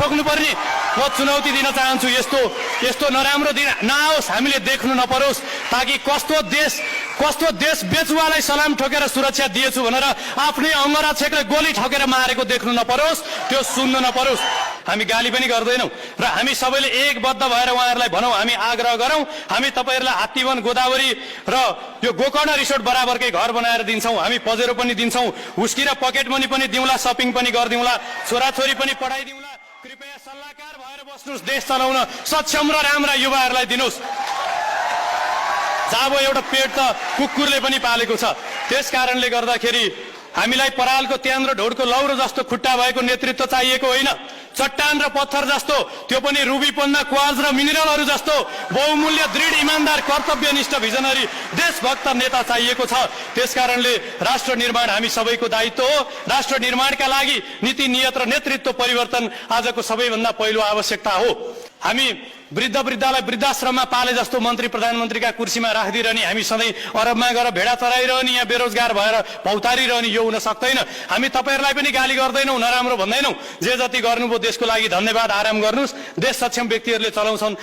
ठोक्नु पर्ने म चुनौती दिन चाहन्छु। यस्तो नराम्रो दिन नआओस्, हामीले देख्नु नपरोस्, ताकि कस्तो देश बेचुवालाई सलाम ठोकेर सुरक्षा दिएछु भनेर आफ्नै अङ्गरा छेकले गोली ठोकेर मारेको देख्नु नपरोस्, त्यो सुन्नु नपरोस्। हामी गाली पनि गर्दैनौँ र हामी सबैले एकबद्ध भएर उहाँहरूलाई भनौँ, हामी आग्रह गरौँ, हामी तपाईँहरूलाई हात्तीवन गोदावरी र यो गोकर्ण रिसोर्ट बराबरकै घर बनाएर दिन्छौँ, हामी पजेरो पनि दिन्छौँ, हुस्की र पकेट मनी पनि दिउँला, सपिङ पनि गरिदिउँला, छोराछोरी पनि पढाइदिउँला। कृपया सल्लाहकार भएर बस्नुहोस्, देश चलाउन सक्षम र राम्रा युवाहरूलाई दिनुहोस्। जाबो एउटा पेट त कुकुरले पनि पालेको छ। त्यस कारणले गर्दाखेरि हामीलाई परालको त्यान र ढोडको लौरो जस्तो खुट्टा भएको नेतृत्व चाहिएको होइन, चट्टान र पत्थर जस्तो, त्यो पनि रुबी पन्ना क्वार्ज र मिनरलहरू जस्तो बहुमूल्य दृढ इमानदार कर्तव्यनिष्ठ भिजनरी देशभक्त नेता चाहिएको छ। त्यसकारणले राष्ट्र निर्माण हामी सबैको दायित्व हो। राष्ट्र निर्माणका लागि नीति नियत र नेतृत्व परिवर्तन आजको सबैभन्दा पहिलो आवश्यकता हो। हामी वृद्धलाई वृद्धाश्रममा पाले जस्तो मन्त्री प्रधानमन्त्रीका कुर्सीमा राखिदिरहने, हामी सधैँ अरबमा गएर भेडा चराइरहने, यहाँ बेरोजगार भएर भौतारिरहने, यो हुन सक्दैन। हामी तपाईँहरूलाई पनि गाली गर्दैनौँ, नराम्रो भन्दैनौँ। जे जति गर्नुभयो देशको लागि धन्यवाद, आराम गर्नुहोस्। देश सक्षम व्यक्तिहरूले चलाउँछन्,